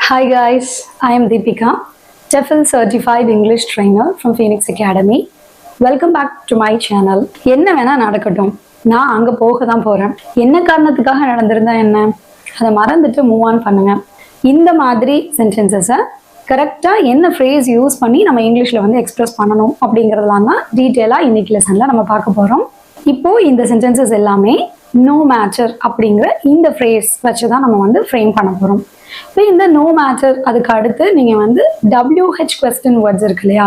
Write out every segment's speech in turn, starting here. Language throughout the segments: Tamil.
Hi guys, I am Deepika, TEFL certified English trainer from Phoenix Academy. Welcome back to my channel. என்ன வேணா நடக்கட்டும், நான் அங்க போக தான் போறேன். என்ன காரணத்துக்காக நடந்திருந்தா என்ன, அதை மறந்துட்டு மூவ் ஆன் பண்ணுங்க. இந்த மாதிரி சென்டென்சஸை கரெக்டாக என்ன ஃப்ரேஸ் யூஸ் பண்ணி நம்ம இங்கிலீஷில் வந்து எக்ஸ்பிரஸ் பண்ணணும் அப்படிங்கிறதுலாம் தான் டீட்டெயிலாக இன்னைக்கு லெசனில் நம்ம பார்க்க போகிறோம். இப்போது இந்த சென்டென்சஸ் எல்லாமே நோ மேட்டர் அப்படிங்கிற இந்த ஃப்ரேஸ் வச்சு தான் நம்ம வந்து ஃப்ரேம் பண்ண போகிறோம். இப்போ இந்த நோ மேட்டர் அதுக்கு அடுத்து நீங்கள் வந்து WH கொஸ்டின் வேர்ட்ஸ் இருக்கு இல்லையா,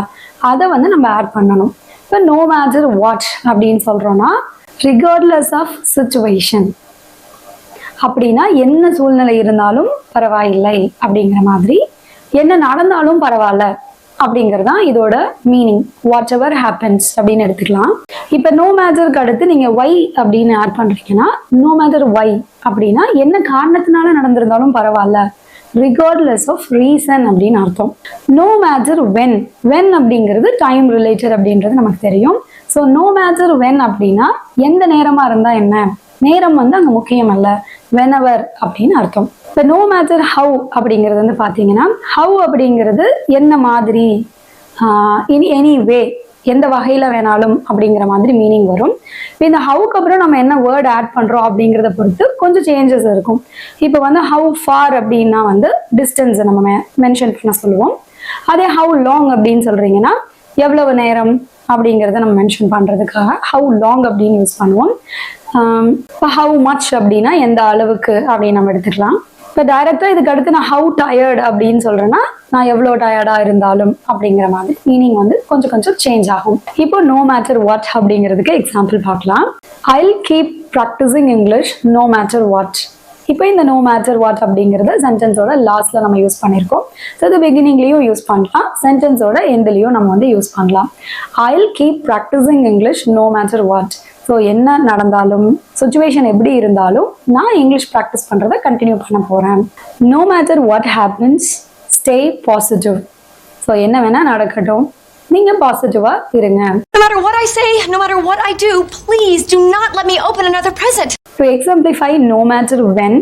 அதை வந்து நம்ம ஆட் பண்ணணும். இப்போ நோ மேட்டர் வாட் அப்படின்னு சொல்கிறோன்னா ரிகார்ட்லெஸ் ஆஃப் சிச்சுவேஷன், அப்படின்னா என்ன சூழ்நிலை இருந்தாலும் பரவாயில்லை அப்படிங்கிற மாதிரி, என்ன நடந்தாலும் பரவாயில்ல அப்படிங்கிறதான் இதோட மீனிங். வாட் எவர் ஹேப்பன்ஸ் அப்படின்னு எடுத்துக்கலாம். இப்போ நோ மேட்டருக்கு அடுத்து நீங்கள் ஒய் அப்படின்னு ஆட் பண்ணுறீங்கன்னா, நோ மேட்டர் ஒய் அப்படின்னா என்ன காரணத்தினால நடந்திருந்தாலும் பரவாயில்ல, ரிகார்ட்லெஸ் ஆஃப் ரீசன் அப்படின்னு அர்த்தம். நோ மேட்டர் வென், வென் அப்படிங்கிறது டைம் ரிலேட்டட் அப்படின்றது நமக்கு தெரியும். ஸோ நோ மேட்டர் வென் அப்படின்னா எந்த நேரமாக இருந்தால் என்ன, நேரம் வந்து அங்கே முக்கியம் அல்ல, வெனவர் அப்படின்னு அர்த்தம். இப்போ நோ மேட்டர் ஹவு அப்படிங்கிறது வந்து பார்த்தீங்கன்னா, ஹவு அப்படிங்கிறது என்ன மாதிரி, எனி வே, எந்த வகையில் வேணாலும் அப்படிங்கிற மாதிரி மீனிங் வரும். இப்போ இந்த ஹவுக்கு அப்புறம் நம்ம என்ன வேர்ட் ஆட் பண்ணுறோம் அப்படிங்கிறத பொறுத்து கொஞ்சம் சேஞ்சஸ் இருக்கும். இப்போ வந்து ஹவு ஃபார் அப்படின்னா வந்து டிஸ்டன்ஸை நம்ம மென்ஷன் பண்ண சொல்லுவோம். அதே ஹவு லாங் அப்படின்னு சொல்கிறீங்கன்னா எவ்வளவு நேரம் அப்படிங்கிறத நம்ம மென்ஷன் பண்ணுறதுக்காக ஹவு லாங் அப்படின்னு யூஸ் பண்ணுவோம். இப்போ ஹவு மச் அப்படின்னா எந்த அளவுக்கு அப்படின்னு நம்ம எடுத்துக்கலாம். இப்போ டைரக்டாக இதுக்கு அடுத்து நான் ஹவு டயர்டு அப்படின்னு சொல்கிறேன்னா நான் எவ்வளோ டயர்டாக இருந்தாலும் அப்படிங்கிற மாதிரி மீனிங் வந்து கொஞ்சம் கொஞ்சம் சேஞ்ச் ஆகும். இப்போ நோ மேட்டர் வாட் அப்படிங்கிறதுக்கு எக்ஸாம்பிள் பார்க்கலாம். I'll keep practising English no matter what. இப்போ இந்த நோ மேட்டர் வாட் அப்படிங்கிறத சென்டென்ஸோட லாஸ்ட்டில் நம்ம யூஸ் பண்ணியிருக்கோம். ஸோ இது பிகினிங்லேயும் யூஸ் பண்ணலாம், சென்டென்ஸோட எண்ட்லேயும் நம்ம வந்து யூஸ் பண்ணலாம். I'll keep practising English no matter what. So என்ன நடந்தாலும், சுச்சுவேஷன் எப்படி இருந்தாலும் நான் இங்கிலீஷ் ப்ராக்டிஸ் பண்ணுறதை கண்டினியூ பண்ண போகிறேன். No matter what happens stay positive. So என்ன வேணால் நடக்கட்டும், நீங்கள் பாசிட்டிவாக இருங்க. No matter what I say, no matter what I do, please do not let me open another present. To exemplify no matter when,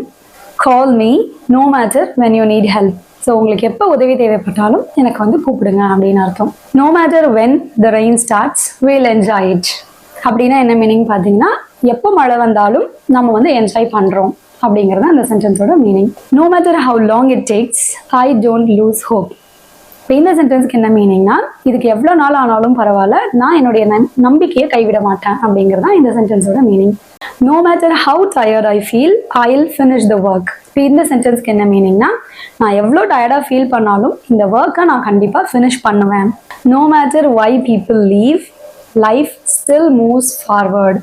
call me no matter when you need help. So உங்களுக்கு எப்போ உதவி தேவைப்பட்டாலும் எனக்கு வந்து கூப்பிடுங்க அப்படின்னு அர்த்தம். No matter when the rain starts, we'll enjoy it. அப்படின்னா என்ன மீனிங் பார்த்தீங்கன்னா, எப்போ மழை வந்தாலும் நம்ம வந்து என்ஜாய் பண்ணுறோம் அப்படிங்கிறது அந்த சென்டென்ஸோட meaning. No matter how long it takes, I don't lose hope. இப்போ இந்த சென்டென்ஸ்க்கு என்ன மீனிங்னா, இதுக்கு எவ்வளோ நாள் ஆனாலும் பரவாயில்ல, நான் என்னுடைய நம்பிக்கையை கைவிட மாட்டேன் அப்படிங்கிறது தான் இந்த சென்டென்ஸோட meaning. No matter how tired I feel, I'll finish the work. இப்போ இந்த சென்டென்ஸ்க்கு என்ன மீனிங்னா, நான் எவ்வளோ டயர்டாக ஃபீல் பண்ணாலும் இந்த ஒர்க்கை நான் கண்டிப்பாக ஃபினிஷ் பண்ணுவேன். No matter why people leave, life still moves forward.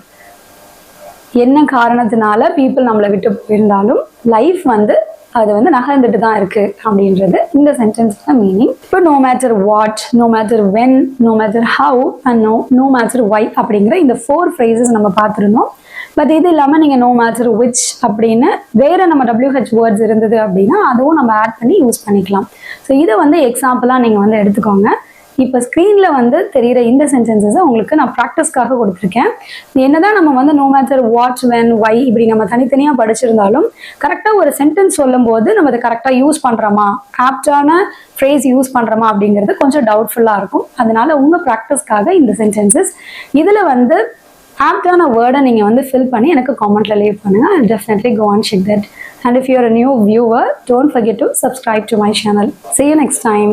என்ன காரணத்தினால பீப்புள் நம்மளை விட்டு போயிருந்தாலும் லைஃப் வந்து அது வந்து நகர்ந்துட்டு தான் இருக்கு அப்படின்றது இந்த சென்டென்ஸோட மீனிங். இப்போ no matter what, no matter when, no matter how and no matter why அப்படிங்கிற இந்த 4 phrases நம்ம பார்த்துருந்தோம். பட் இது இல்லாமல் நீங்கள் நோ மேட்டர் விச் அப்படின்னு வேறு நம்ம WH வேர்ட்ஸ் இருந்தது அப்படின்னா அதுவும் நம்ம ஆட் பண்ணி யூஸ் பண்ணிக்கலாம். ஸோ இதை வந்து எக்ஸாம்பிளாக நீங்கள் வந்து எடுத்துக்கோங்க. இப்போ ஸ்க்ரீனில் வந்து தெரிகிற இந்த சென்டென்சஸை உங்களுக்கு நான் ப்ராக்டிஸ்க்காக கொடுத்துருக்கேன். என்னதான் நம்ம வந்து no matter what, when, why இப்படி நம்ம தனித்தனியாக படிச்சிருந்தாலும் கரெக்டாக ஒரு சென்டென்ஸ் சொல்லும் போது நம்ம அதை கரெக்டாக யூஸ் பண்ணுறோமா, ஆப்டான ஃப்ரேஸ் யூஸ் பண்ணுறோமா அப்படிங்கிறது கொஞ்சம் டவுட்ஃபுல்லாக இருக்கும். அதனால உங்கள் ப்ராக்டிஸ்க்காக இந்த சென்டென்சஸ் இதில் வந்து ஆப்டான வேர்டை நீங்கள் வந்து ஃபில் பண்ணி எனக்கு காமெண்ட்டில் லீவ் பண்ணுங்கள். I'll definitely go and check that. And if you're a new viewer, don't forget to subscribe to my channel. See you next time.